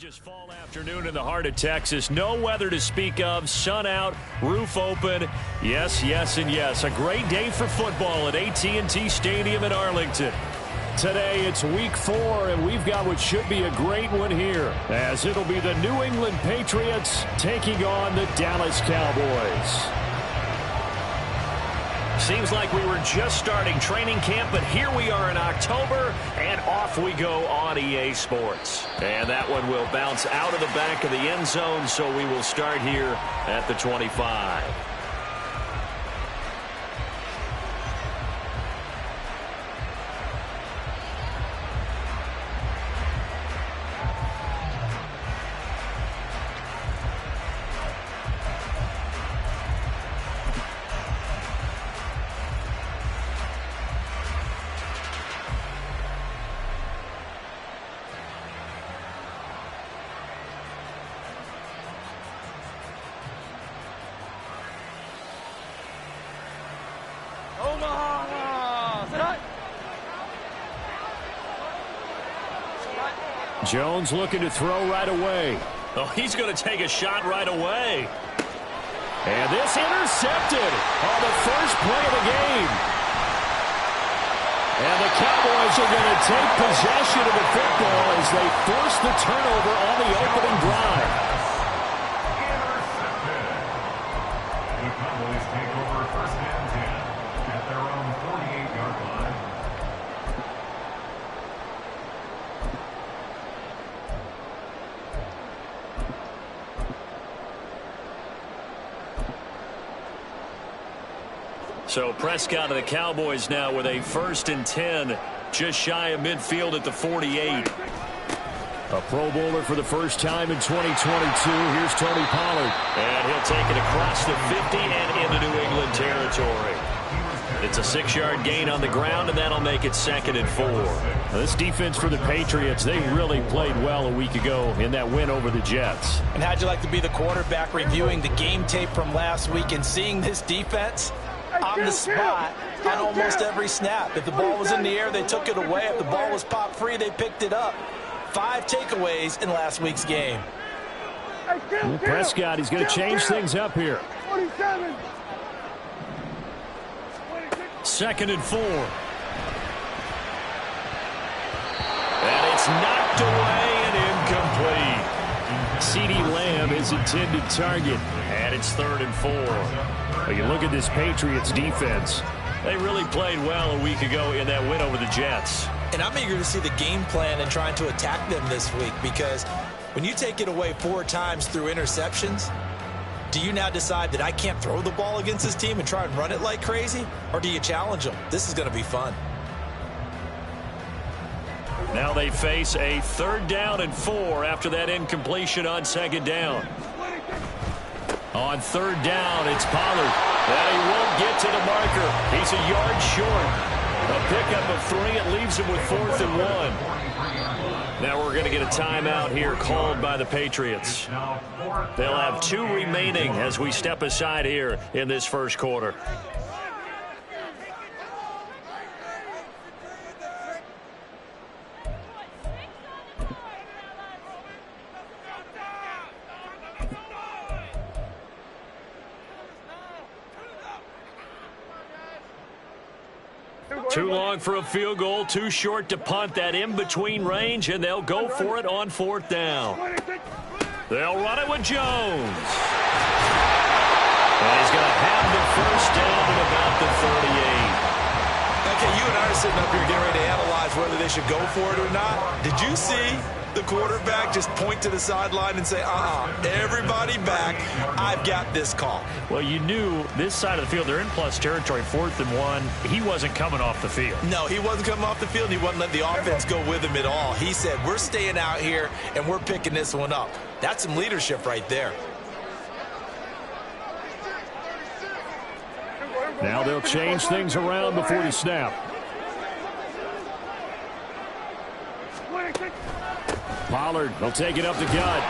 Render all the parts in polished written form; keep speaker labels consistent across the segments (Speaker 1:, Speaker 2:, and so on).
Speaker 1: Just fall afternoon in the heart of Texas. No weather to speak of. Sun out, roof open. Yes, yes, and yes. A great day for football at AT&T Stadium in Arlington. Today it's week 4, and we've got what should be a great one here, as it'll be the New England Patriots taking on the Dallas Cowboys. Seems like we were just starting training camp, but here we are in October, and off we go on EA Sports. And that one will bounce out of the back of the end zone, so we will start here at the 25. Jones looking to throw right away. Oh, he's going to take a shot right away. And this intercepted on the first play of the game. And the Cowboys are going to take possession of the football as they force the turnover on the opening drive.
Speaker 2: The Cowboys take over first and 10 at their own 48-yard line.
Speaker 1: So Prescott of the Cowboys now with a 1st and 10, just shy of midfield at the 48. A Pro Bowler for the first time in 2022. Here's Tony Pollard. And he'll take it across the 50 and into New England territory. It's a 6-yard gain on the ground, and that'll make it 2nd and 4. Now, this defense for the Patriots, they really played well a week ago in that win over the Jets.
Speaker 3: And how'd you like to be the quarterback reviewing the game tape from last week and seeing this defense on the spot on almost every snap? If the ball was in the air, they took it away. If the ball was popped free, they picked it up. 5 takeaways in last week's game.
Speaker 1: Well, Prescott, he's going to change things up here. 2nd and 4. And it's knocked away and incomplete. CeeDee Lamb is intended target. And it's 3rd and 4. Well, you look at this Patriots defense. They really played well a week ago in that win over the Jets.
Speaker 3: And I'm eager to see the game plan and trying to attack them this week, because when you take it away 4 times through interceptions, do you now decide that I can't throw the ball against this team and try and run it like crazy? Or do you challenge them? This is going to be fun.
Speaker 1: Now they face a 3rd down and 4 after that incompletion on 2nd down. On 3rd down, it's Pollard. And he won't get to the marker. He's a yard short. A pickup of 3. It leaves him with 4th and 1. Now we're going to get a timeout here called by the Patriots. They'll have 2 remaining as we step aside here in this first quarter. Too long for a field goal, too short to punt. That in-between range, and they'll go for it on 4th down. They'll run it with Jones. And he's going to have the first down at about the 38.
Speaker 3: Okay, you and I are sitting up here getting ready to analyze whether they should go for it or not. Did you see the quarterback just point to the sideline and say, everybody back, I've got this call?
Speaker 1: Well, you knew this side of the field, they're in plus territory, 4th and 1. He wasn't coming off the field.
Speaker 3: No, he wasn't coming off the field. He wasn't letting the offense go with him at all. He said, we're staying out here, and we're picking this one up. That's some leadership right there.
Speaker 1: Now they'll change things around before the snap. Pollard will take it up the gut.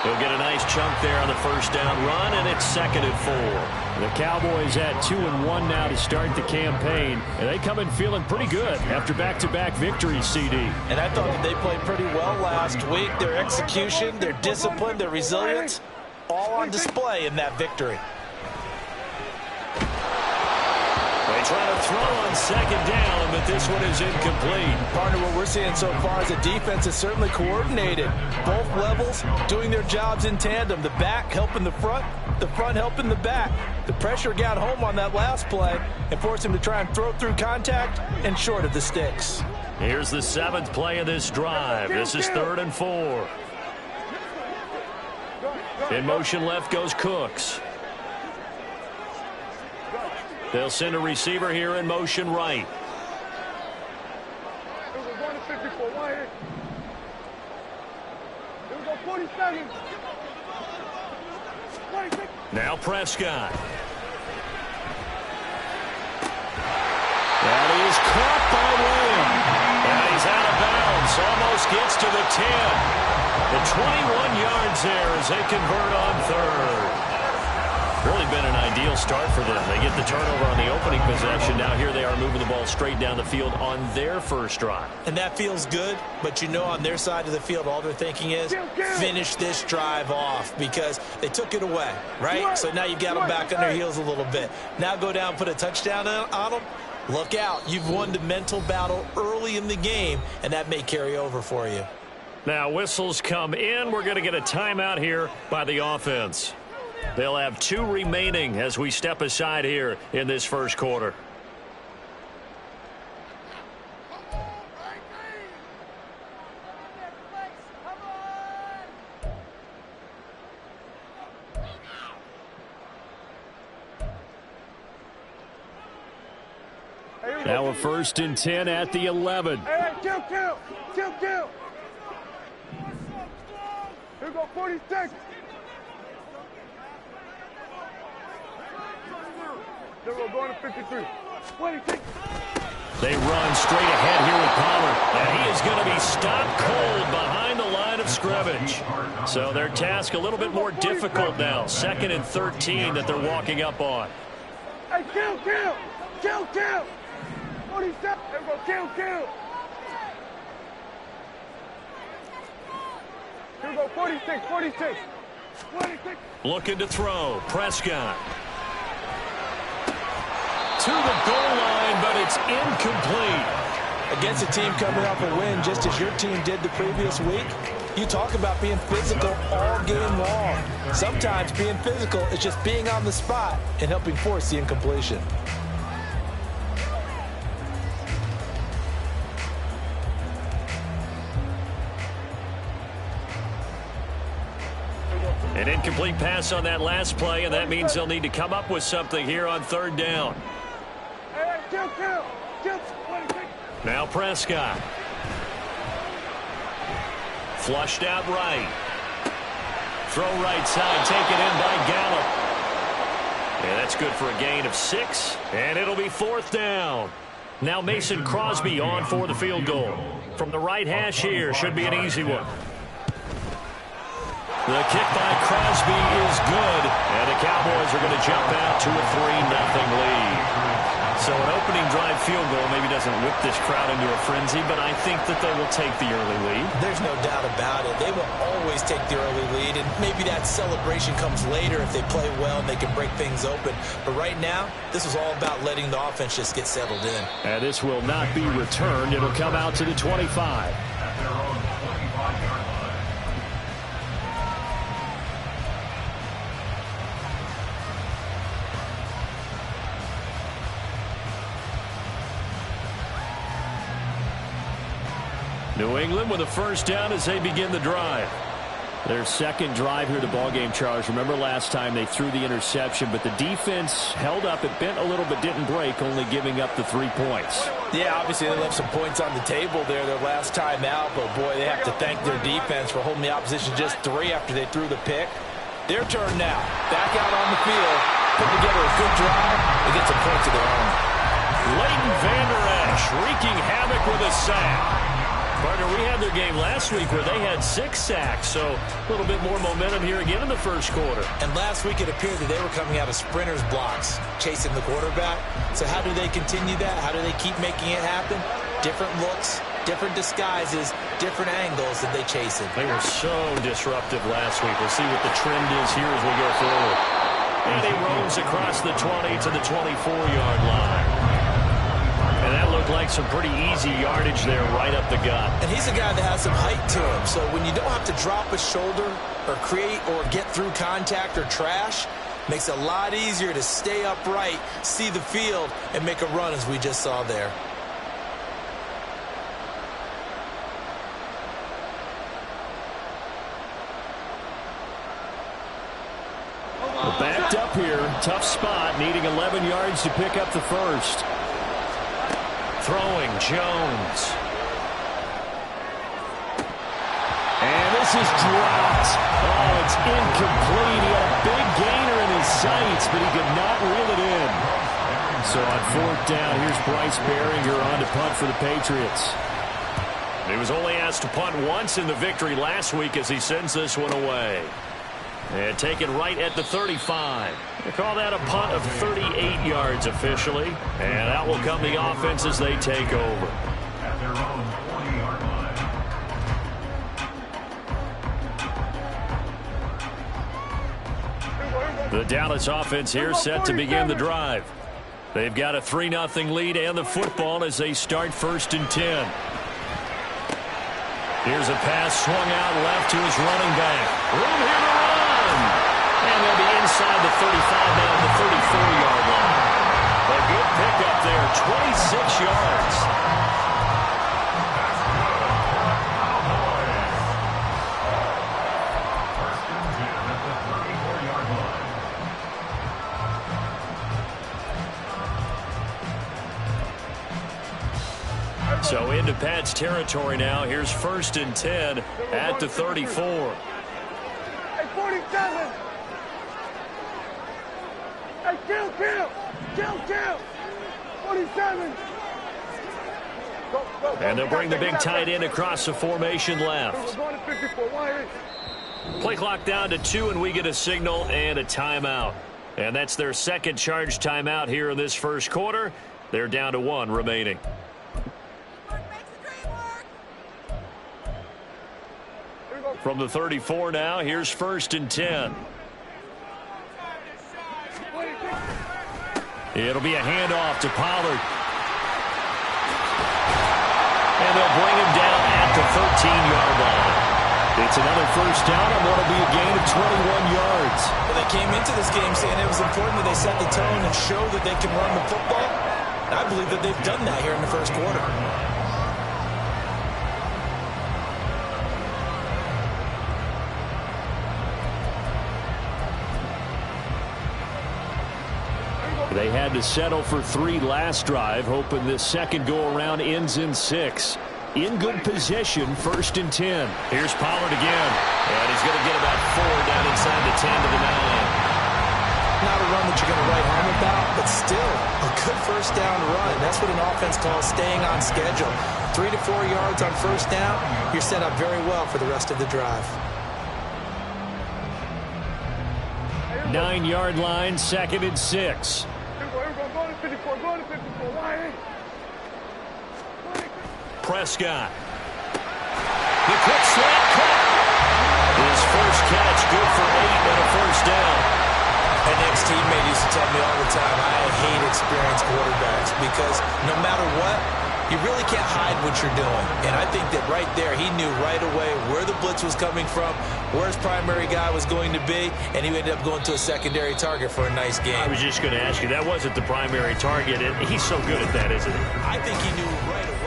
Speaker 1: He'll get a nice chunk there on the first down run, and it's 2nd and 4.
Speaker 4: The Cowboys at 2-1 now to start the campaign, and they come in feeling pretty good after back-to-back victories, CD.
Speaker 3: And I thought that they played pretty well last week. Their execution, their discipline, their resilience, all on display in that victory.
Speaker 1: They try to throw on 2nd down, but this one is incomplete.
Speaker 3: Partner, what we're seeing so far is the defense is certainly coordinated. Both levels doing their jobs in tandem. The back helping the front helping the back. The pressure got home on that last play and forced him to try and throw through contact and short of the sticks.
Speaker 1: Here's the 7th play of this drive. This is 3rd and 4. In motion left goes Cooks. They'll send a receiver here in motion right. Now Prescott. That is caught by Lamb. And he's out of bounds. Almost gets to the 10. The 21 yards there as they convert on 3rd. Really been an ideal start for them. They get the turnover on the opening possession. Now here they are moving the ball straight down the field on their first drive.
Speaker 3: And that feels good, but you know on their side of the field all they're thinking is finish this drive off because they took it away, right? So now you've got them back on their heels a little bit. Now go down, put a touchdown on them. Look out. You've won the mental battle early in the game, and that may carry over for you.
Speaker 1: Now whistles come in. We're going to get a timeout here by the offense. They'll have 2 remaining as we step aside here in this first quarter.
Speaker 4: Now a 1st and 10 at the 11.
Speaker 5: Hey, kill. Here we go, 46. Then we're going to 53. 26.
Speaker 1: They run straight ahead here with Pollard. And he is going to be stopped cold behind the line of scrimmage. So their task a little bit more difficult now. 2nd and 13 that they're walking up on.
Speaker 5: Hey, kill. 47. There we go, kill. Here we go, 46.
Speaker 1: Looking to throw. Prescott. To the goal line, but it's incomplete.
Speaker 3: Against a team coming off a win, just as your team did the previous week, you talk about being physical all game long. Sometimes being physical is just being on the spot and helping force the incompletion.
Speaker 1: An incomplete pass on that last play, and that means they'll need to come up with something here on 3rd down.
Speaker 5: Kill.
Speaker 1: Now Prescott. Flushed out right. Throw right side, taken in by Gallup. And that's good for a gain of 6, and it'll be 4th down. Now Mason Crosby on for the field goal. From the right hash here, should be an easy one. The kick by Crosby is good, and the Cowboys are going to jump out to a 3-0 lead. So an opening drive field goal maybe doesn't whip this crowd into a frenzy, but I think that they will take the early lead.
Speaker 3: There's no doubt about it. They will always take the early lead, and maybe that celebration comes later if they play well and they can break things open. But right now, this is all about letting the offense just get settled in.
Speaker 4: And this will not be returned. It'll come out to the 25.
Speaker 2: At their own 25-yard line.
Speaker 1: New England with a first down as they begin the drive.
Speaker 4: Their second drive here, the ballgame, Charles. Remember last time they threw the interception, but the defense held up. It bent a little but didn't break, only giving up the 3 points.
Speaker 3: Yeah, obviously they left some points on the table there their last time out, but boy, they have to thank their defense for holding the opposition just 3 after they threw the pick. Their turn now. Back out on the field, put together a good drive and get some points of their own.
Speaker 1: Leighton Vander Esch wreaking havoc with a sack. Partner, we had their game last week where they had 6 sacks, so a little bit more momentum here again in the first quarter.
Speaker 3: And last week it appeared that they were coming out of sprinters blocks, chasing the quarterback. So how do they continue that? How do they keep making it happen? Different looks, different disguises, different angles that they chase it.
Speaker 1: They were so disruptive last week. We'll see what the trend is here as we go forward. And he roams across the 20 to the 24-yard line. And that looked like some pretty easy yardage there right up the gut.
Speaker 3: And he's a guy that has some height to him. So when you don't have to drop a shoulder or create or get through contact or trash, makes it a lot easier to stay upright, see the field, and make a run as we just saw there.
Speaker 4: We're backed up here. Tough spot, needing 11 yards to pick up the first.
Speaker 1: Throwing Jones.
Speaker 4: And this is dropped. Oh, it's incomplete. He had a big gainer in his sights, but he could not reel it in. So on 4th down, here's Bryce Baringer on to punt for the Patriots.
Speaker 1: He was only asked to punt once in the victory last week as he sends this one away. And taken right at the 35. They call that a punt of 38 yards officially. And out will come the offense as they take over.
Speaker 2: At their own 40-yard line.
Speaker 1: The Dallas offense here set to begin the drive. They've got a 3-0 lead and the football as they start 1st and 10. Here's a pass swung out left to his running back. Room here to run. And they'll be inside the 35 now at the 34-yard line. A good pickup there, 26 yards.
Speaker 2: First and 10 at the 34-yard line.
Speaker 1: So into Pat's territory now. Here's 1st and 10 at the 34.
Speaker 5: Hey, 47. Hey, kill. 47. Go.
Speaker 1: And they'll bring the big tight end across the formation left.
Speaker 5: We're going to 54. Why?
Speaker 1: Play clock down to 2, and we get a signal and a timeout. And that's their second charge timeout here in this first quarter. They're down to 1 remaining. From the 34 now, here's 1st and 10. It'll be a handoff to Pollard. And they'll bring him down at the 13-yard line. It's another first down and what'll be a gain of 21 yards.
Speaker 3: Well, they came into this game saying it was important that they set the tone and show that they can run the football. And I believe that they've done that here in the first quarter.
Speaker 4: They had to settle for 3 last drive, hoping this second go-around ends in 6. In good position, 1st and 10.
Speaker 1: Here's Pollard again. And he's going to get about 4 down inside the 10 to the 9.
Speaker 3: Not a run that you're going to write home about, but still a good first down run. That's what an offense calls staying on schedule. 3 to 4 yards on first down, you're set up very well for the rest of the drive.
Speaker 4: 9-yard line, 2nd and 6.
Speaker 5: Go to 54. Why?
Speaker 1: Prescott. The quick slant cut. His first catch, good for 8 and a first down.
Speaker 3: An ex-teammate used to tell me all the time, I hate experienced quarterbacks because no matter what, you really can't hide what you're doing. And I think that right there, he knew right away where the blitz was coming from, where his primary guy was going to be, and he ended up going to a secondary target for a nice game.
Speaker 1: I was just going to ask you, that wasn't the primary target, and he's so good at that, isn't he?
Speaker 3: I think he knew right away.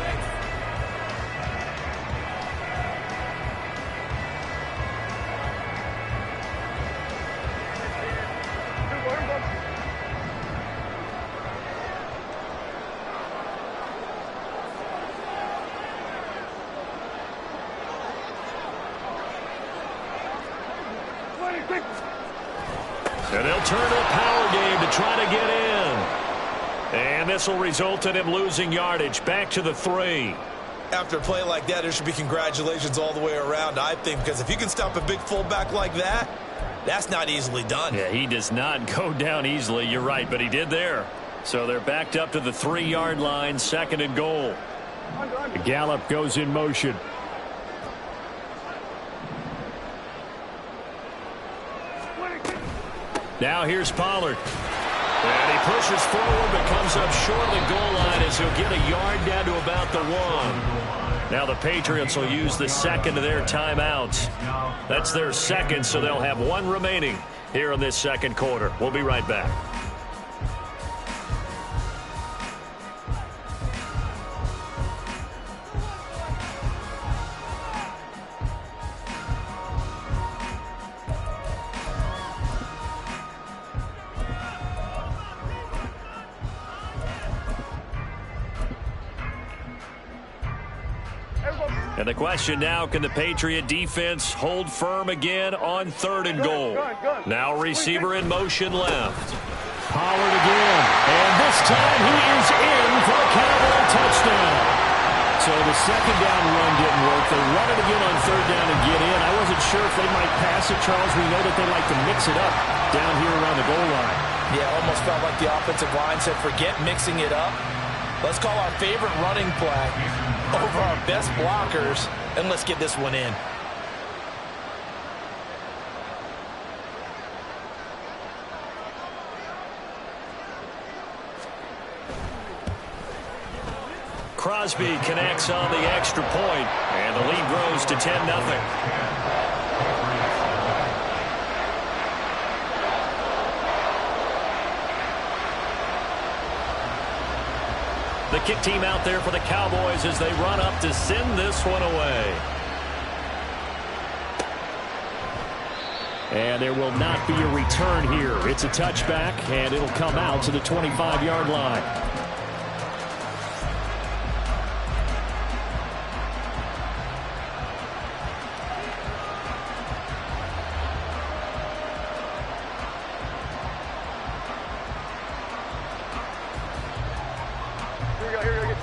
Speaker 1: And they'll turn to a power game to try to get in. And this will result in him losing yardage back to the 3.
Speaker 3: After a play like that, there should be congratulations all the way around, I think, because if you can stop a big fullback like that, that's not easily done.
Speaker 1: Yeah, he does not go down easily. You're right, but he did there. So they're backed up to the 3-yard line, 2nd and goal.
Speaker 4: Gallup goes in motion.
Speaker 1: Now here's Pollard. And he pushes forward but comes up short of the goal line as he'll get a yard down to about the 1. Now the Patriots will use the 2nd of their timeouts. That's their 2nd, so they'll have 1 remaining here in this 2nd quarter. We'll be right back. And the question now, can the Patriot defense hold firm again on 3rd and goal? Now receiver in motion left.
Speaker 4: Pollard again. And this time he is in for a Cowboy touchdown. So the 2nd down run didn't work. They run it again on 3rd down and get in. I wasn't sure if they might pass it, Charles. We know that they like to mix it up down here around the goal line.
Speaker 3: Yeah, almost felt like the offensive line said, forget mixing it up. Let's call our favorite running play over our best blockers, and let's get this one in.
Speaker 1: Crosby connects on the extra point, and the lead grows to 10-0. The kick team out there for the Cowboys as they run up to send this one away.
Speaker 4: And there will not be a return here. It's a touchback, and it'll come out to the 25-yard line.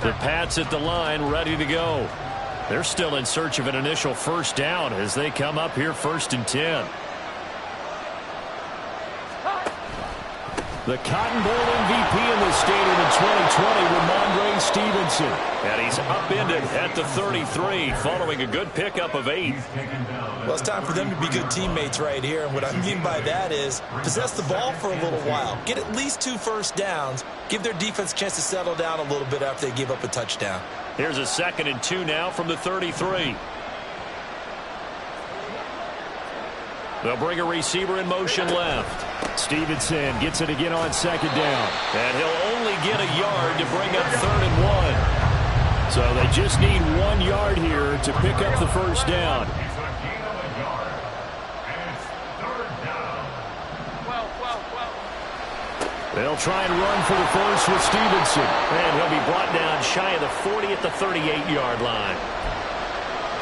Speaker 1: The Pats at the line, ready to go. They're still in search of an initial 1st down as they come up here 1st and 10.
Speaker 4: The Cotton Bowl MVP in the stadium in 2020, Ramondre Stevenson.
Speaker 1: And he's upended at the 33 following a good pickup of 8.
Speaker 3: Well, it's time for them to be good teammates right here. And what I mean by that is possess the ball for a little while. Get at least 2 first downs. Give their defense a chance to settle down a little bit after they give up a touchdown.
Speaker 1: Here's a 2nd and 2 now from the 33. They'll bring a receiver in motion left.
Speaker 4: Stevenson gets it again on 2nd down.
Speaker 1: And he'll only get a yard to bring up 3rd and 1.
Speaker 4: So they just need 1 yard here to pick up the 1st down.
Speaker 1: They'll try and run for the 1st with Stevenson. And he'll be brought down shy of the 40 at the 38-yard line.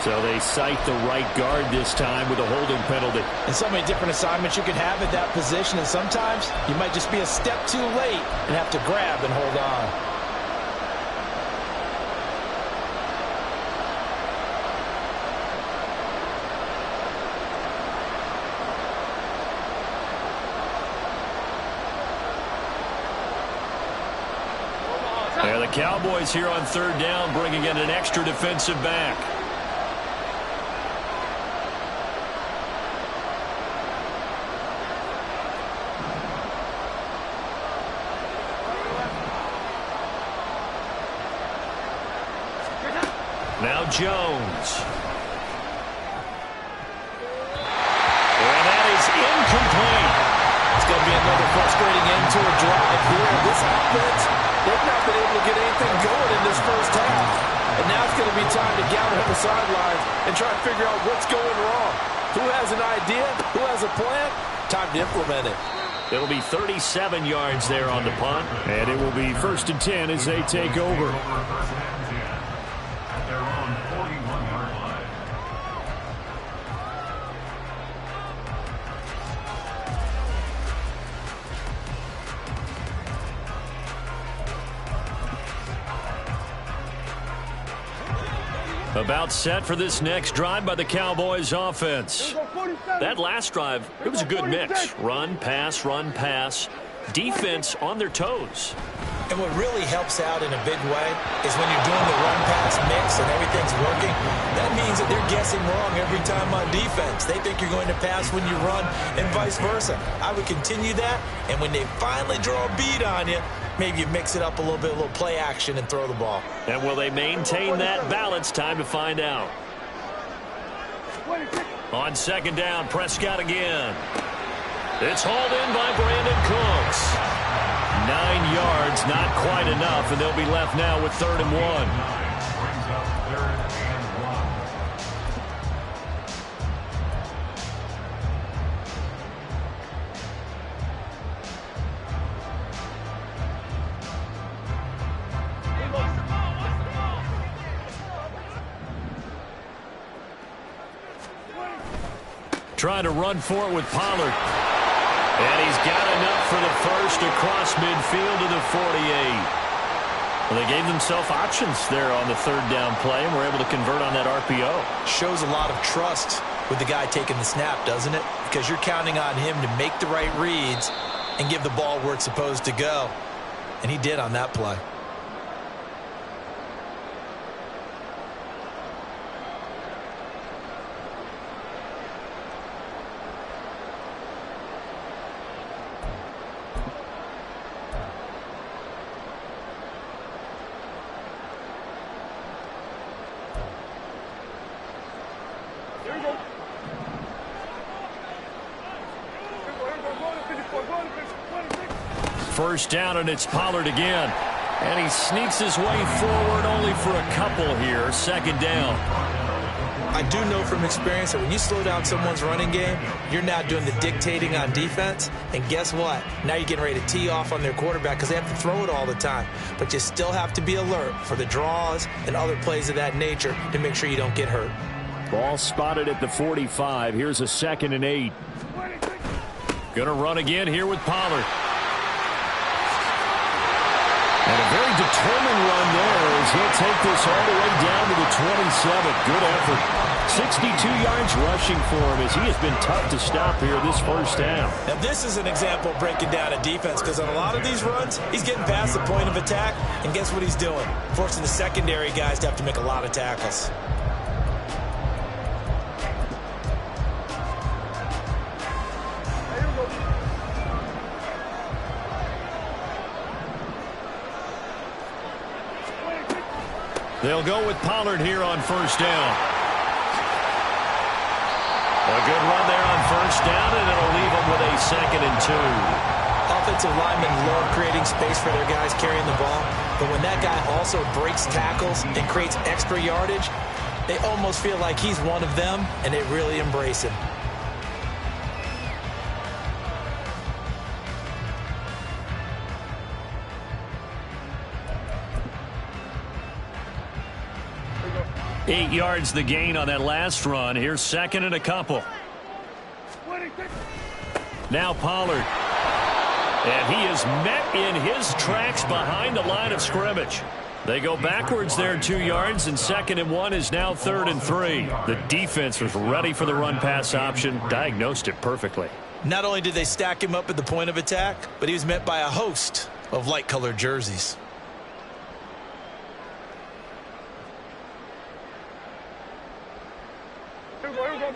Speaker 4: So they cite the right guard this time with a holding penalty.
Speaker 3: And so many different assignments you can have at that position, and sometimes you might just be a step too late and have to grab and hold on.
Speaker 1: Yeah, the Cowboys here on 3rd down bringing in an extra defensive back. Now Jones. And that is incomplete.
Speaker 3: It's going to be another frustrating end to a drive here. This offense, they've not been able to get anything going in this 1st half. And now it's going to be time to gather on the sidelines and try to figure out what's going wrong. Who has an idea? Who has a plan? Time to implement it.
Speaker 1: It'll be 37 yards there on the punt.
Speaker 4: And it will be 1st and 10 as they take over.
Speaker 2: At their own 41-yard line.
Speaker 1: About set for this next drive by the Cowboys offense. That last drive, it was a good mix. Run, pass. Defense on their toes.
Speaker 3: And what really helps out in a big way is when you're doing the run-pass mix and everything's working, that means that they're guessing wrong every time on defense. They think you're going to pass when you run and vice versa. I would continue that, and when they finally draw a bead on you, maybe you mix it up a little bit, a little play action, and throw the ball.
Speaker 1: And will they maintain that balance? Time to find out. On second down, Prescott again. It's hauled in by Brandon Cooks. 9 yards, not quite enough, and they'll be left now with 3rd and 1.
Speaker 2: Brings up 3rd and 1.
Speaker 1: Trying to run for it with Pollard. And he's got enough for the first across midfield to the 48. Well, they gave themselves options there on the 3rd down play and were able to convert on that RPO.
Speaker 3: Shows a lot of trust with the guy taking the snap, doesn't it? Because you're counting on him to make the right reads and give the ball where it's supposed to go. And he did on that play.
Speaker 1: First down, and it's Pollard again. And he sneaks his way forward only for a couple here. 2nd down.
Speaker 3: I do know from experience that when you slow down someone's running game, you're now doing the dictating on defense. And guess what? Now you're getting ready to tee off on their quarterback because they have to throw it all the time. But you still have to be alert for the draws and other plays of that nature to make sure you don't get hurt.
Speaker 4: Ball spotted at the 45. Here's a 2nd and 8.
Speaker 1: Gonna run again here with Pollard. And a very determined run there as he'll take this all the way down to the 27. Good effort. 62 yards rushing for him as he has been tough to stop here this first down.
Speaker 3: Now this is an example of breaking down a defense because on a lot of these runs, he's getting past the point of attack, and guess what he's doing? Forcing the secondary guys to have to make a lot of tackles.
Speaker 1: They'll go with Pollard here on first down. A good run there on first down, and it'll leave them with a 2nd and 2.
Speaker 3: Offensive linemen love creating space for their guys carrying the ball, but when that guy also breaks tackles and creates extra yardage, they almost feel like he's one of them, and they really embrace him.
Speaker 1: Eight yards the gain on that last run. Here's 2nd and a couple. Now Pollard. And he is met in his tracks behind the line of scrimmage. They go backwards there 2 yards, and 2nd and 1 is now 3rd and 3. The defense was ready for the run-pass option, diagnosed it perfectly.
Speaker 3: Not only did they stack him up at the point of attack, but he was met by a host of light-colored jerseys.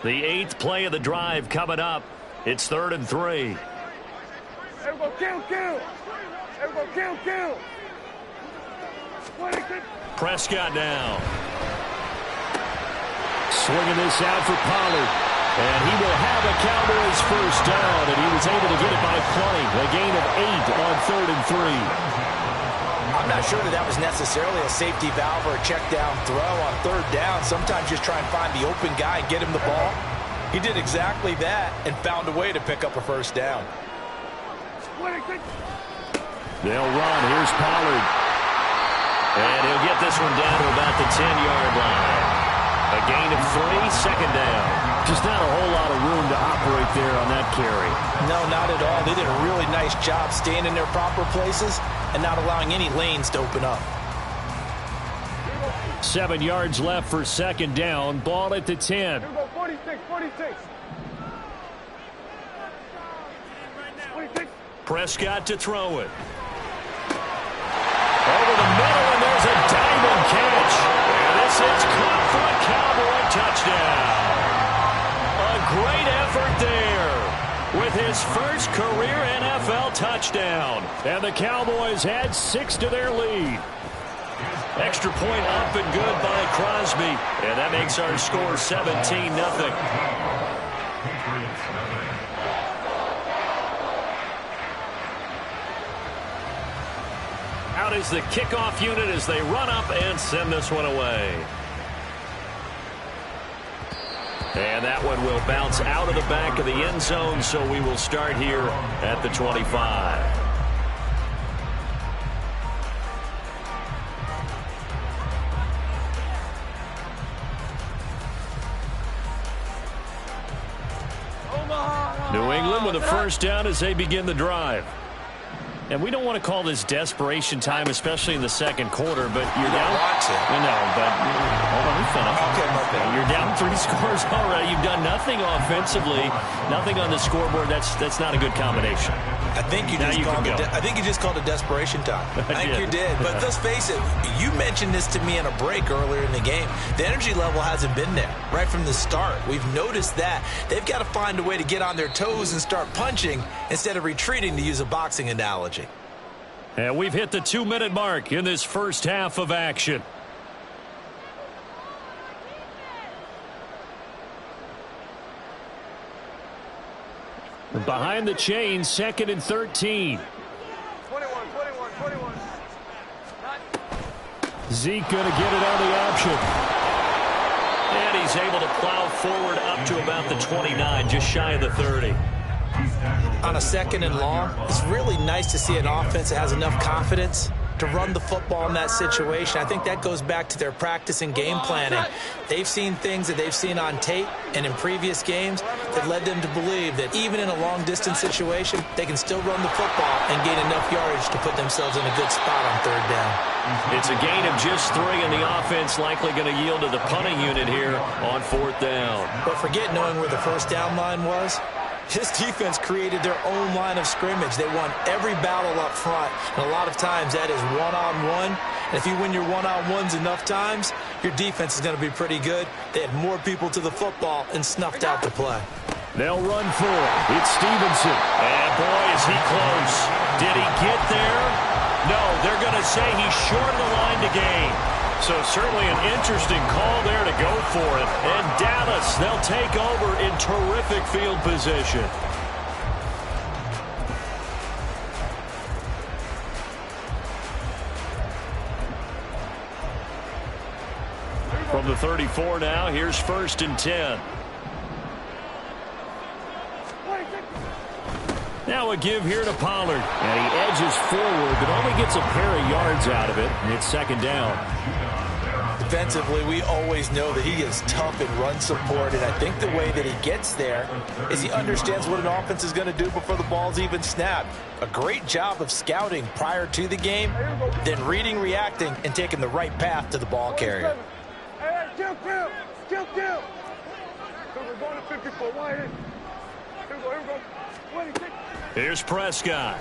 Speaker 1: The 8th play of the drive coming up. It's 3rd and 3.
Speaker 5: Everybody kill. Everybody kill.
Speaker 1: Prescott now. Swinging this out for Pollard. And he will have a Cowboys first down, and he was able to get it by plenty. A gain of 8 on 3rd and 3.
Speaker 3: I'm not sure that was necessarily a safety valve or a check down throw on 3rd down. Sometimes just try and find the open guy and get him the ball. He did exactly that and found a way to pick up a first down.
Speaker 1: They'll run. Here's Pollard. And he'll get this one down to about the 10-yard line. A gain of 3, 2nd down. Just not a whole lot of room to operate there on that carry.
Speaker 3: No, not at all. They did a really nice job staying in their proper places and not allowing any lanes to open up.
Speaker 1: 7 yards left for second down. Ball at the 10.
Speaker 5: Here we go, 46, 46. 46.
Speaker 1: Prescott to throw it. Over the middle, and there's a diamond catch. And this is caught for a Cowboy touchdown. A great effort there with his first career NFL touchdown. And the Cowboys add 6 to their lead. Extra point up and good by Crosby. And that makes our score 17-0. Out is the kickoff unit as they run up and send this one away. And that one will bounce out of the back of the end zone, so we will start here at the 25. New England with a first down as they begin the drive. And we don't want to call this desperation time, especially in the second quarter, but you're down. I know, but hold on, we finished.
Speaker 3: Okay, my bad.
Speaker 1: You're down 3 scores already. You've done nothing offensively, nothing on the scoreboard. That's not a good combination.
Speaker 3: I think you just called it desperation time. I think you did. But let's face it, you mentioned this to me in a break earlier in the game. The energy level hasn't been there right from the start. We've noticed that. They've got to find a way to get on their toes and start punching instead of retreating, to use a boxing analogy.
Speaker 1: And we've hit the 2-minute mark in this first half of action. Behind the chain, 2nd and 13.
Speaker 5: 21.
Speaker 1: Zeke going to get it on the option. And he's able to plow forward up to about the 29, just shy of the 30.
Speaker 3: On a 2nd and long, it's really nice to see an offense that has enough confidence to run the football in that situation. I think that goes back to their practice and game planning. They've seen things that they've seen on tape and in previous games that led them to believe that even in a long-distance situation, they can still run the football and gain enough yardage to put themselves in a good spot on 3rd down.
Speaker 1: It's a gain of just 3, and the offense likely going to yield to the punting unit here on 4th down.
Speaker 3: But forget knowing where the first down line was. This defense created their own line of scrimmage. They won every battle up front, and a lot of times that is one-on-one. And if you win your one-on-ones enough times, your defense is going to be pretty good. They had more people to the football and snuffed out the play.
Speaker 1: They'll run for it. It's Stevenson. And boy, is he close. Did he get there? No, they're going to say he's short of the line to gain. So certainly an interesting call there to go for it. And Dallas, they'll take over in terrific field position. From the 34 now, here's 1st and 10. Now a give here to Pollard. And he edges forward, but only gets a pair of yards out of it. And it's 2nd down.
Speaker 3: Defensively, we always know that he is tough in run support, and I think the way that he gets there is he understands what an offense is going to do before the ball's even snapped. A great job of scouting prior to the game, then reading, reacting, and taking the right path to the ball carrier.
Speaker 5: Hey, kill. So we're going to 54 wide. Here we go. 26.
Speaker 1: Here's Prescott.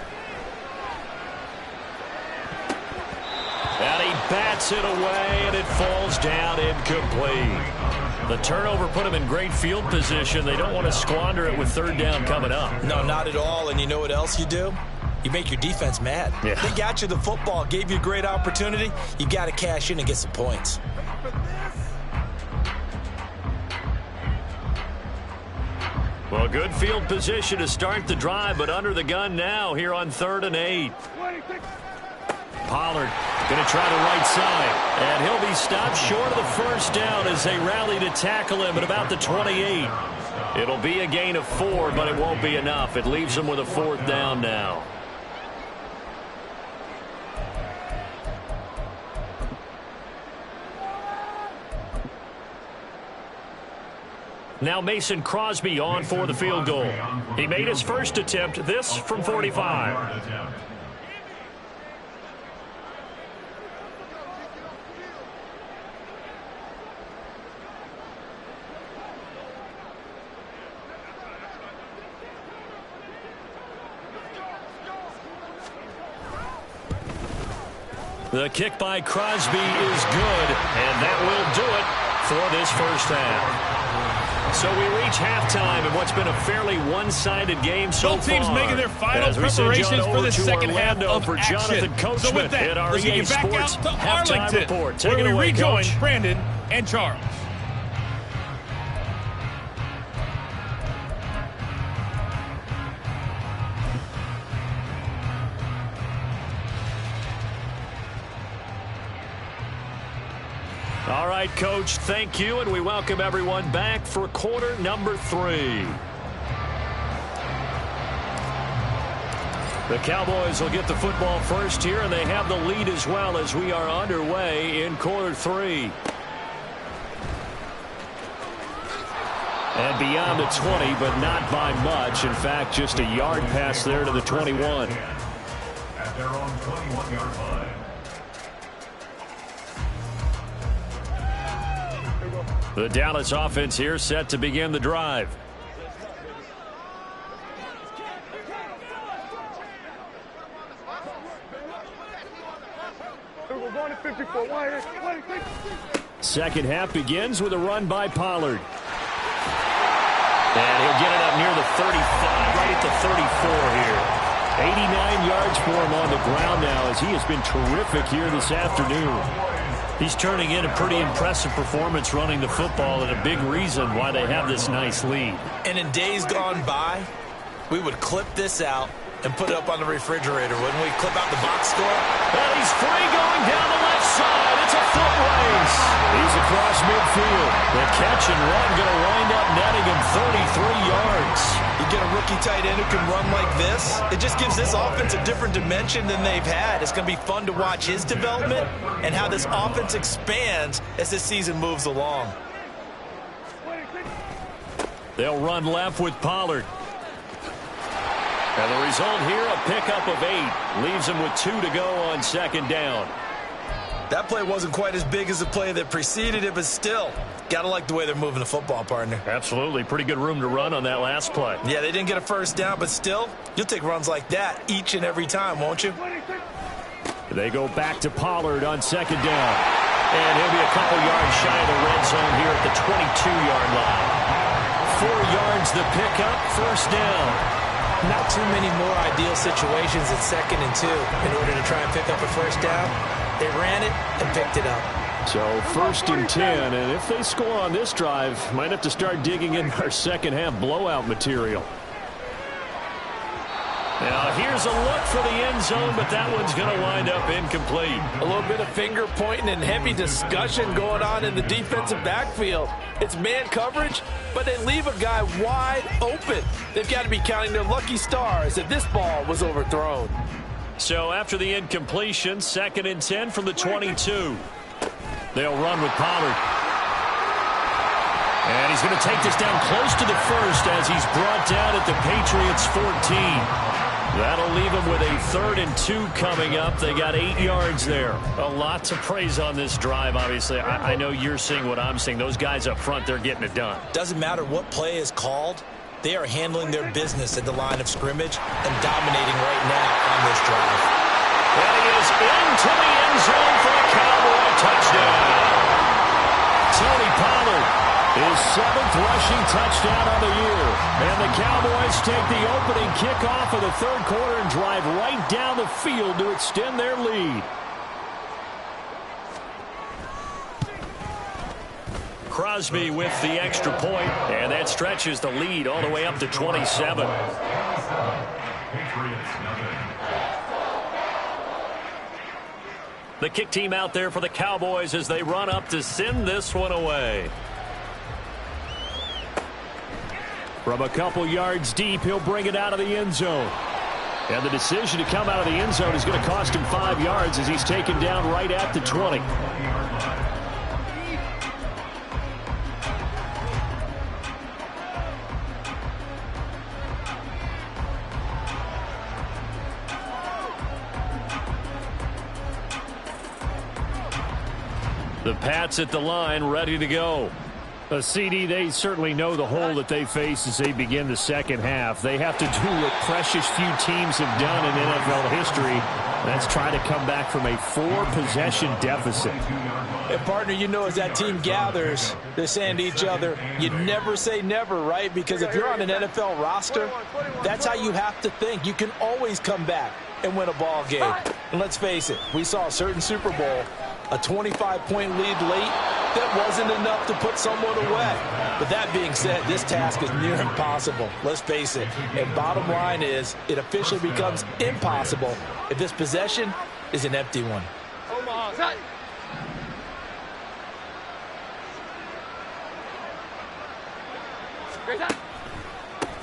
Speaker 1: And he bats it away, and it falls down incomplete. The turnover put him in great field position. They don't want to squander it with 3rd down coming up.
Speaker 3: No, not at all. And you know what else you do? You make your defense mad.
Speaker 1: Yeah.
Speaker 3: They got you the football, gave you a great opportunity. You got to cash in and get some points.
Speaker 1: Well, good field position to start the drive, but under the gun now here on 3rd and 8.
Speaker 5: 26.
Speaker 1: Pollard going to try the right side, and he'll be stopped short of the 1st down as they rally to tackle him at about the 28. It'll be a gain of 4, but it won't be enough. It leaves them with a 4th down now. Now Mason Crosby on for the field goal. He made his first attempt, this from 45. The kick by Crosby is good, and that will do it for this first half. So we reach halftime in what's been a fairly one-sided game so far.
Speaker 6: Both teams making their final preparations for the second half of
Speaker 1: for
Speaker 6: action.
Speaker 1: Jonathan Coachman
Speaker 6: So with that,
Speaker 1: at our
Speaker 6: let's
Speaker 1: EA
Speaker 6: get you back
Speaker 1: Sports
Speaker 6: out to
Speaker 1: halftime
Speaker 6: Arlington,
Speaker 1: report. Take
Speaker 6: where
Speaker 1: it
Speaker 6: we
Speaker 1: away,
Speaker 6: rejoin
Speaker 1: Coach.
Speaker 6: Brandon and Charles.
Speaker 1: All right, Coach, thank you, and we welcome everyone back for quarter number 3. The Cowboys will get the football first here, and they have the lead as well as we are underway in quarter 3. And beyond the 20, but not by much. In fact, just a yard pass there to the 21.
Speaker 2: At their own 21-yard line.
Speaker 1: The Dallas offense here set to begin the drive. Second half begins with a run by Pollard. And he'll get it up near the 35, right at the 34 here. 89 yards for him on the ground now as he has been terrific here this afternoon. He's turning in a pretty impressive performance running the football, and a big reason why they have this nice lead.
Speaker 3: And in days gone by, we would clip this out and put it up on the refrigerator, wouldn't we? Clip out the box score.
Speaker 1: And he's free going down the left side. It's a foot race. He's across midfield. The catch and run going to wind up netting him 33 yards.
Speaker 3: You get a rookie tight end who can run like this, it just gives this offense a different dimension than they've had. It's going to be fun to watch his development and how this offense expands as this season moves along.
Speaker 1: They'll run left with Pollard. And the result here, a pickup of 8. Leaves him with 2 to go on second down.
Speaker 3: That play wasn't quite as big as the play that preceded it, but still, got to like the way they're moving the football, partner.
Speaker 1: Absolutely. Pretty good room to run on that last play.
Speaker 3: Yeah, they didn't get a first down, but still, you'll take runs like that each and every time, won't you?
Speaker 1: They go back to Pollard on second down. And he'll be a couple yards shy of the red zone here at the 22-yard line. 4 yards the pickup, first down.
Speaker 3: Not too many more ideal situations at 2nd and 2 in order to try and pick up a first down. They ran it and picked it up.
Speaker 1: So 1st and 10, and if they score on this drive, might have to start digging in our second half blowout material. Now here's a look for the end zone, but that one's going to wind up incomplete.
Speaker 7: A little bit of finger pointing and heavy discussion going on in the defensive backfield. It's man coverage, but they leave a guy wide open. They've got to be counting their lucky stars if this ball was overthrown.
Speaker 1: So after the incompletion, 2nd and 10 from the 22. They'll run with Pollard. And he's going to take this down close to the first as he's brought down at the Patriots 14. That'll leave them with a 3rd and 2 coming up. They got 8 yards there. A lot to praise on this drive, obviously. I know you're seeing what I'm seeing. Those guys up front, they're getting it done.
Speaker 3: Doesn't matter what play is called. They are handling their business at the line of scrimmage and dominating right now on this drive.
Speaker 1: And he is into the end zone for a Cowboy touchdown. Tony Pollard, his 7th rushing touchdown on the year. And the Cowboys take the opening kickoff of the 3rd quarter and drive right down the field to extend their lead. Crosby with the extra point, and that stretches the lead all the way up to 27. The kick team out there for the Cowboys as they run up to send this one away. From a couple yards deep, he'll bring it out of the end zone. And the decision to come out of the end zone is going to cost him 5 yards as he's taken down right at the 20. The Pats at the line, ready to go.
Speaker 4: CD, they certainly know the hole that they face as they begin the second half. They have to do what precious few teams have done in NFL history. That's try to come back from a 4-possession deficit.
Speaker 3: And, partner, you know, as that team gathers, they're saying to each other, you never say never, right? Because if you're on an NFL roster, that's how you have to think. You can always come back and win a ball game. And let's face it, we saw a certain Super Bowl, a 25-point lead late, that wasn't enough to put someone away. But that being said, this task is near impossible. Let's face it. And bottom line is, it officially becomes impossible if this possession is an empty one.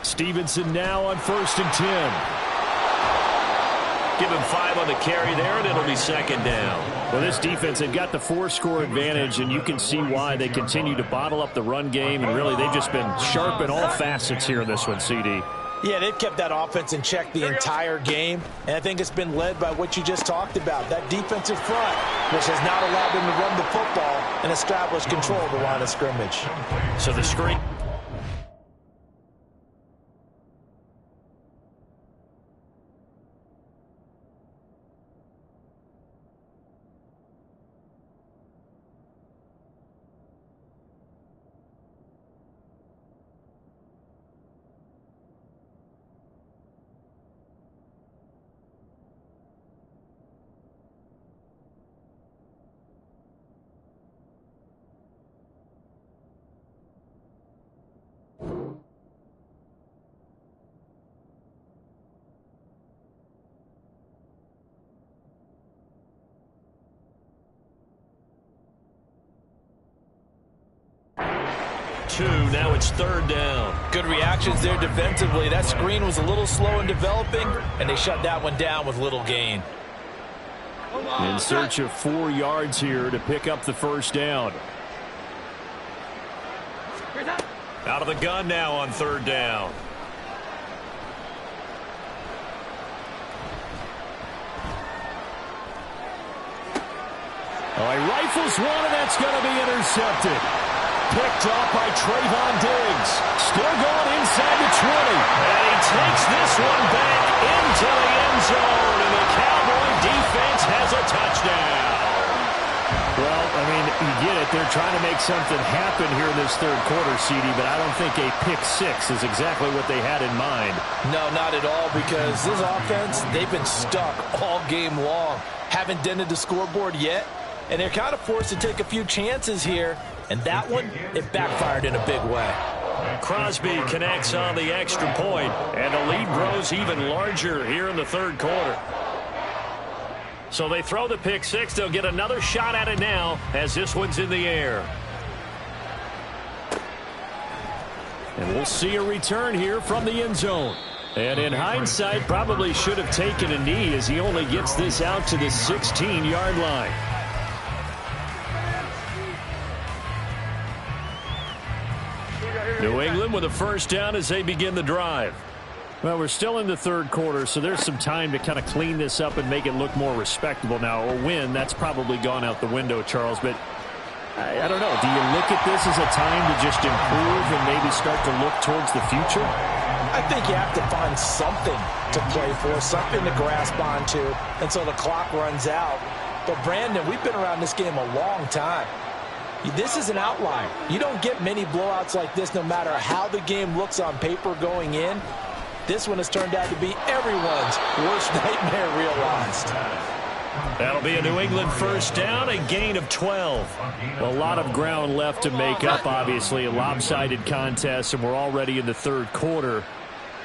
Speaker 4: Stevenson now on 1st and 10.
Speaker 1: Give him 5 on the carry there, and it'll be second down.
Speaker 4: Well, this defense, they've got the 4-score advantage, and you can see why they continue to bottle up the run game, and really they've just been sharp in all facets here in this one, CD.
Speaker 3: Yeah, they've kept that offense in check the entire game, and I think it's been led by what you just talked about, that defensive front, which has not allowed them to run the football and establish control of the line of scrimmage.
Speaker 1: So the screen. Now it's 3rd down.
Speaker 3: Good reactions there defensively. That screen was a little slow in developing, and they shut that one down with little gain.
Speaker 4: In search of 4 yards here to pick up the 1st down.
Speaker 1: Out of the gun now on 3rd down.
Speaker 4: Oh, he rifles one, and that's going to be intercepted. Picked off by Trayvon Diggs. Still going inside the 20.
Speaker 1: And he takes this one back into the end zone. And the Cowboy defense has a touchdown.
Speaker 4: Well, I mean, you get it. They're trying to make something happen here in this 3rd quarter, CD, but I don't think a pick-6 is exactly what they had in mind.
Speaker 3: No, not at all, because this offense, they've been stuck all game long. Haven't dented the scoreboard yet, and they're kind of forced to take a few chances here. And that one, it backfired in a big way.
Speaker 1: Crosby connects on the extra point, and the lead grows even larger here in the 3rd quarter. So they throw the pick-6. They'll get another shot at it now as this one's in the air.
Speaker 4: And we'll see a return here from the end zone. And in hindsight, probably should have taken a knee as he only gets this out to the 16-yard line.
Speaker 1: New England with a 1st down as they begin the drive.
Speaker 4: Well, we're still in the 3rd quarter, so there's some time to kind of clean this up and make it look more respectable. Now, a win, that's probably gone out the window, Charles, but I don't know. Do you look at this as a time to just improve and maybe start to look towards the future?
Speaker 3: I think you have to find something to play for, something to grasp onto until the clock runs out. But, Brandon, we've been around this game a long time. This is an outlier. You don't get many blowouts like this no matter how the game looks on paper going in. This one has turned out to be everyone's worst nightmare realized.
Speaker 1: That'll be a New England 1st down, a gain of 12.
Speaker 4: A lot of ground left to make up, obviously. A lopsided contest, and we're already in the 3rd quarter.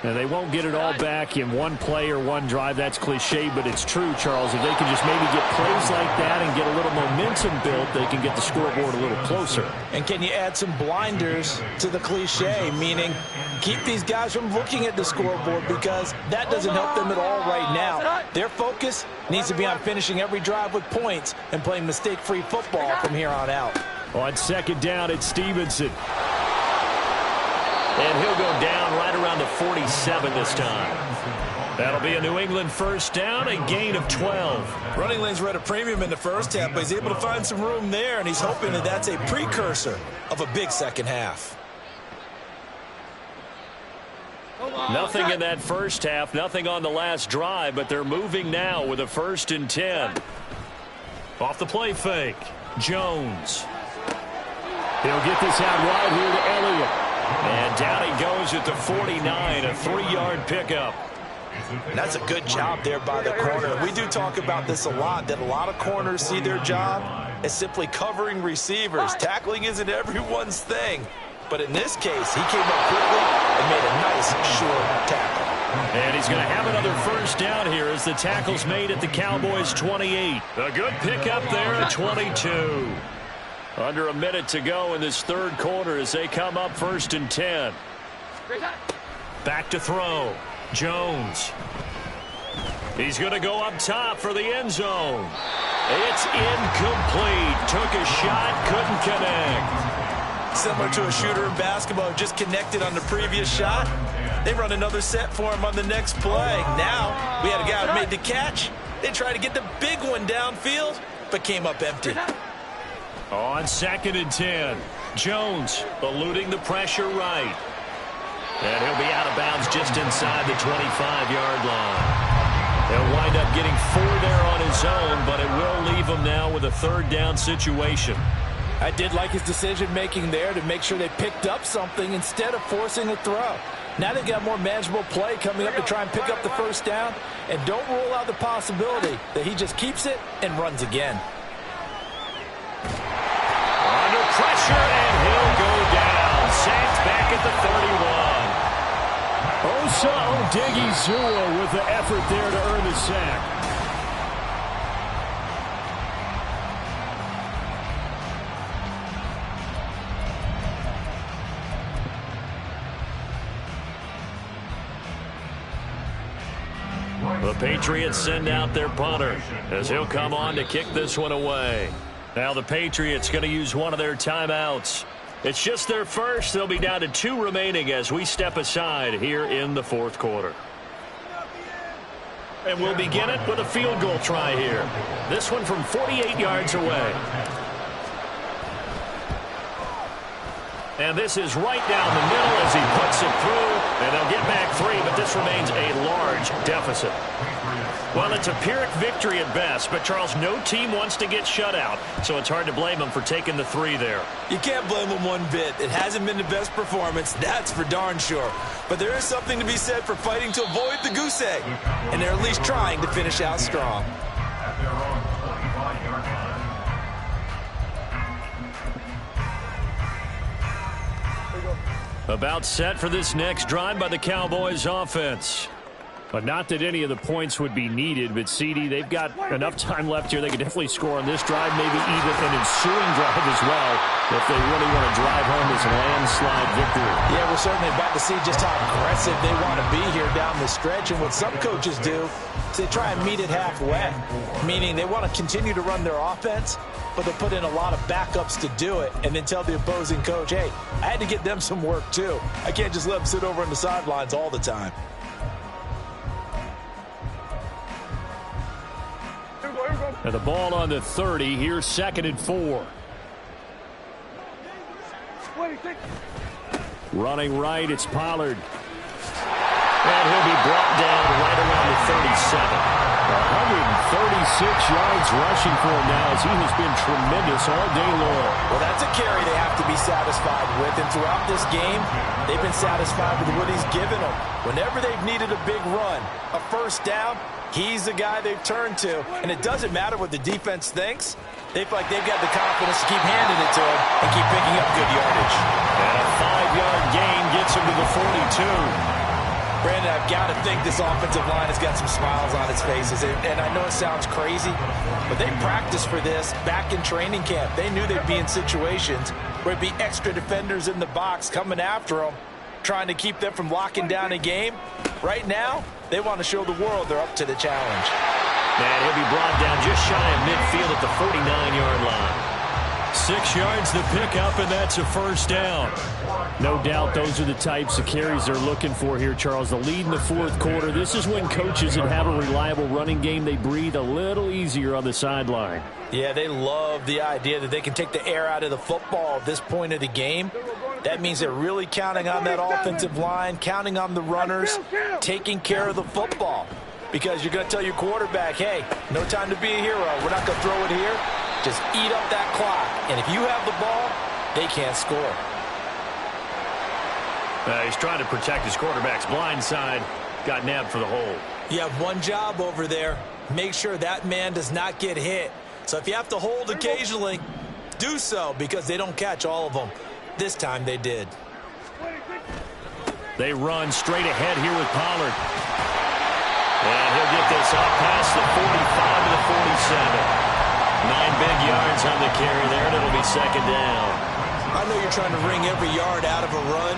Speaker 4: And they won't get it all back in one play or one drive. That's cliche, but it's true, Charles. If they can just maybe get plays like that and get a little momentum built, they can get the scoreboard a little closer.
Speaker 3: And can you add some blinders to the cliche, meaning keep these guys from looking at the scoreboard, because that doesn't help them at all right now. Their focus needs to be on finishing every drive with points and playing mistake-free football from here on out.
Speaker 4: On 2nd down, it's Stevenson.
Speaker 1: And he'll go down right around the 47 this time. That'll be a New England first down, a gain of 12.
Speaker 3: Running lanes were at a premium in the first half, but he's able to find some room there, and he's hoping that that's a precursor of a big second half.
Speaker 1: Nothing in that first half, nothing on the last drive, but they're moving now with a 1st and 10. Off the play fake, Jones. He'll get this out wide here to Elliott. And down he goes at the 49, a 3-yard pickup.
Speaker 3: That's a good job there by the corner. We do talk about this a lot, that a lot of corners see their job as simply covering receivers. Tackling isn't everyone's thing. But in this case, he came up quickly and made a nice, short tackle.
Speaker 1: And he's going to have another first down here as the tackle's made at the Cowboys' 28. A good pickup there at 22. Under a minute to go in this third quarter as they come up 1st and 10. Back to throw. Jones. He's going to go up top for the end zone. It's incomplete. Took a shot, couldn't connect.
Speaker 3: Similar to a shooter in basketball, just connected on the previous shot. They run another set for him on the next play. Now, we had a guy who made the catch. They tried to get the big one downfield, but came up empty.
Speaker 1: On 2nd and 10, Jones eluding the pressure right. And he'll be out of bounds just inside the 25-yard line. He'll wind up getting 4 there on his own, but it will leave him now with a 3rd down situation.
Speaker 3: I did like his decision-making there to make sure they picked up something instead of forcing a throw. Now they've got more manageable play coming up to try and pick up the 1st down, and don't rule out the possibility that he just keeps it and runs again.
Speaker 1: Under pressure, and he'll go down. Sacked back at the 31. Osa Odighizuwa with the effort there to earn the sack. The Patriots send out their punter as he'll come on to kick this one away. Now the Patriots going to use one of their timeouts. It's just their first. They'll be down to 2 remaining as we step aside here in the 4th quarter. And we'll begin it with a field goal try here. This one from 48 yards away. And this is right down the middle as he puts it through. And they'll get back 3, but this remains a large deficit. Well, it's a Pyrrhic victory at best, but, Charles, no team wants to get shut out, so it's hard to blame them for taking the 3 there.
Speaker 3: You can't blame them one bit. It hasn't been the best performance, that's for darn sure. But there is something to be said for fighting to avoid the goose egg, and they're at least trying to finish out strong.
Speaker 2: At their own 45-yard line.
Speaker 1: About set for this next drive by the Cowboys offense. But not that any of the points would be needed, but CD, they've got enough time left here. They could definitely score on this drive, maybe even an ensuing drive as well, if they really want to drive home this landslide victory.
Speaker 3: Yeah, we're certainly about to see just how aggressive they want to be here down the stretch. And what some coaches do is they try and meet it halfway, meaning they want to continue to run their offense, but they put in a lot of backups to do it and then tell the opposing coach, hey, I had to get them some work too. I can't just let them sit over on the sidelines all the time.
Speaker 1: And the ball on the 30. Here's 2nd and 4. Running right, it's Pollard. And he'll be brought down right around the 37. 136 yards rushing for him now as he has been tremendous all day long.
Speaker 3: Well, that's a carry they have to be satisfied with. And throughout this game, they've been satisfied with what he's given them. Whenever they've needed a big run, a 1st down, he's the guy they've turned to. And it doesn't matter what the defense thinks. They feel like they've got the confidence to keep handing it to him and keep picking up good yardage.
Speaker 1: And a 5-yard gain gets him to the 42.
Speaker 3: Brandon, I've got to think this offensive line has got some smiles on its faces. And I know it sounds crazy, but they practiced for this back in training camp. They knew they'd be in situations where it'd be extra defenders in the box coming after them, trying to keep them from locking down a game. Right now, they want to show the world they're up to the challenge.
Speaker 1: And he'll be brought down just shy of midfield at the 49-yard line. 6 yards to pick up, and that's a first down.
Speaker 4: No doubt those are the types of carries they're looking for here, Charles. The lead in the fourth quarter. This is when coaches that have a reliable running game, they breathe a little easier on the sideline.
Speaker 3: Yeah, they love the idea that they can take the air out of the football at this point of the game. That means they're really counting on that offensive line, counting on the runners, taking care of the football. Because you're going to tell your quarterback, hey, no time to be a hero. We're not going to throw it here. Just eat up that clock. And if you have the ball, they can't score.
Speaker 1: He's trying to protect his quarterback's blind side. Got nabbed for the hole.
Speaker 3: You have one job over there. Make sure that man does not get hit. So if you have to hold occasionally, do so, because they don't catch all of them. This time they did.
Speaker 1: They run straight ahead here with Pollard. And he'll get this up past the 45 to the 47. 9 big yards on the carry there, and it'll be second down.
Speaker 3: I know you're trying to wring every yard out of a run,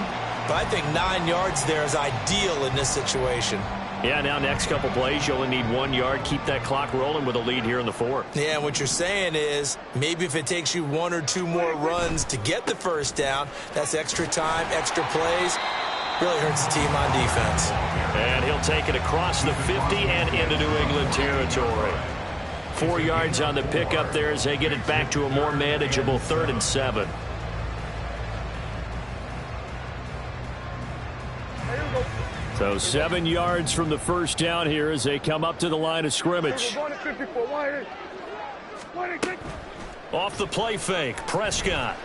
Speaker 3: but I think 9 yards there is ideal in this situation.
Speaker 1: Yeah, now next couple plays, you only need 1 yard. Keep that clock rolling with a lead here in the fourth.
Speaker 3: Yeah, what you're saying is maybe if it takes you 1 or 2 more runs to get the first down, that's extra time, extra plays. Really hurts the team on defense.
Speaker 1: And he'll take it across the 50 and into New England territory. 4 yards on the pickup there as they get it back to a more manageable 3rd and 7.
Speaker 4: So 7 yards from the first down here as they come up to the line of scrimmage.
Speaker 1: Off the play fake, Prescott.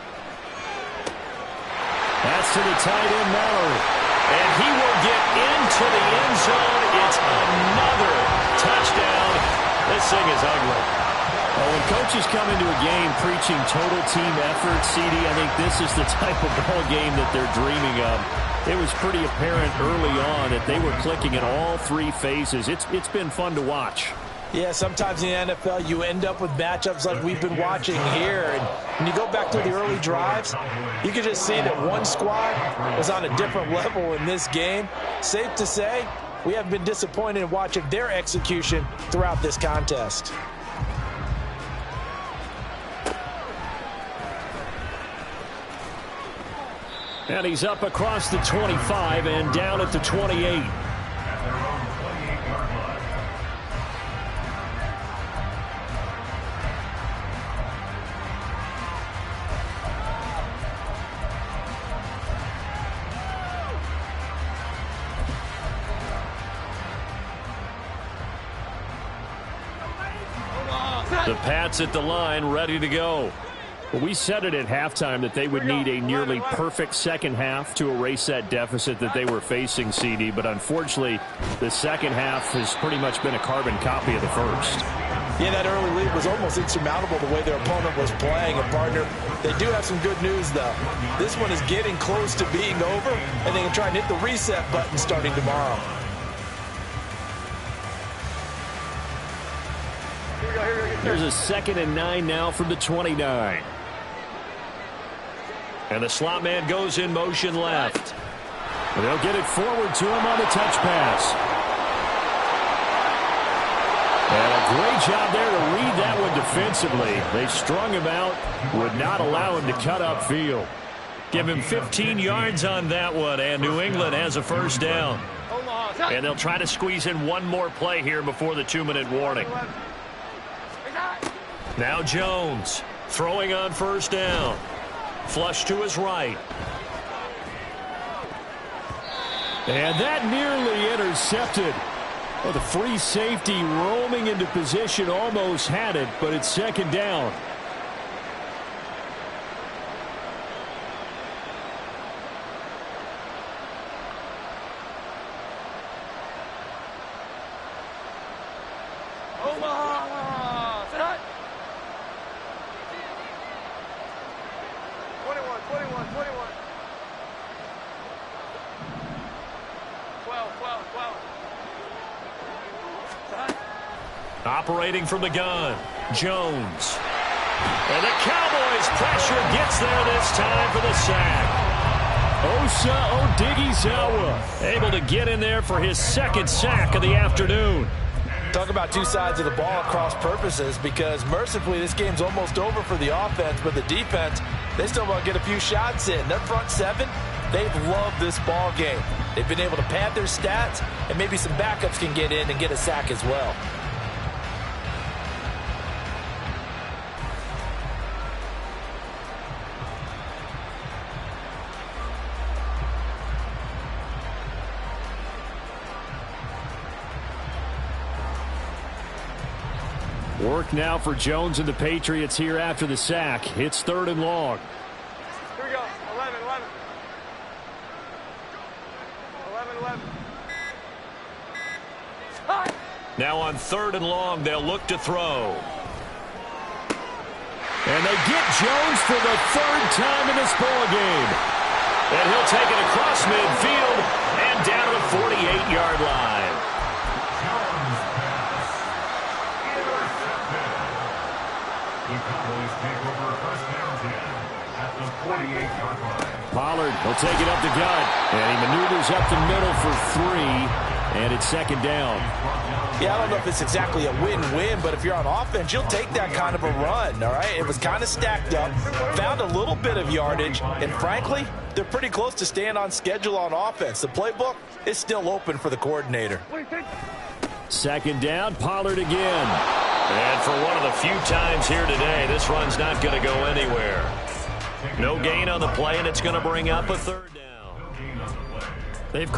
Speaker 4: That's to the tight end, Mallory.
Speaker 1: And he will get into the end zone. It's another touchdown. This thing is ugly.
Speaker 4: Well, when coaches come into a game preaching total team effort, CD, I think this is the type of ball game that they're dreaming of. It was pretty apparent early on that they were clicking in all 3 phases. It's been fun to watch.
Speaker 3: Yeah, sometimes in the NFL you end up with matchups like we've been watching here. And when you go back to the early drives, you can just see that one squad was on a different level in this game. Safe to say, we haven't been disappointed in watching their execution throughout this contest.
Speaker 4: And he's up across the 25 and down at the 28.
Speaker 1: The Pats at the line, ready to go.
Speaker 4: Well, we said it at halftime that they would need a nearly perfect second half to erase that deficit that they were facing, CD. But unfortunately, the second half has pretty much been a carbon copy of the first.
Speaker 3: Yeah, that early lead was almost insurmountable the way their opponent was playing. And, partner, they do have some good news, though. This one is getting close to being over, and they can try and hit the reset button starting tomorrow.
Speaker 4: There's a 2nd and 9 now from the 29.
Speaker 1: And the slot man goes in motion left.
Speaker 4: And they'll get it forward to him on the touch pass. And a great job there to read that one defensively. They strung him out, would not allow him to cut upfield.
Speaker 1: Give him 15 yards on that one, and New England has a first down. And they'll try to squeeze in one more play here before the 2-minute warning. Now Jones throwing on first down. Flush to his right.
Speaker 4: And that nearly intercepted. Well, the free safety roaming into position almost had it, but it's second down.
Speaker 1: Operating from the gun, Jones. And the Cowboys pressure gets there this time for the sack.
Speaker 4: Osa Odighizuwa
Speaker 1: able to get in there for his 2nd sack of the afternoon.
Speaker 3: Talk about two sides of the ball at cross purposes, because mercifully this game's almost over for the offense, but the defense, they still want to get a few shots in. Their front seven, they've loved this ball game. They've been able to pad their stats, and maybe some backups can get in and get a sack as well.
Speaker 4: Work now for Jones and the Patriots here after the sack. It's 3rd and long.
Speaker 5: Here we go. 11. 11.
Speaker 1: Now on 3rd and long, they'll look to throw. And they get Jones for the 3rd time in this ball game. And he'll take it across midfield and down to the 48-yard line.
Speaker 2: The Cowboys take over first down 10 at the 48-yard line.
Speaker 4: Pollard will take it up the gut, and he maneuvers up the middle for 3, and it's 2nd down.
Speaker 3: Yeah, I don't know if it's exactly a win-win, but if you're on offense, you'll take that kind of a run, all right? It was kind of stacked up, found a little bit of yardage, and frankly, they're pretty close to staying on schedule on offense. The playbook is still open for the coordinator.
Speaker 4: 2nd down, Pollard again.
Speaker 1: And for one of the few times here today, this run's not going to go anywhere. No gain on the play, and it's going to bring up a 3rd down.
Speaker 4: They've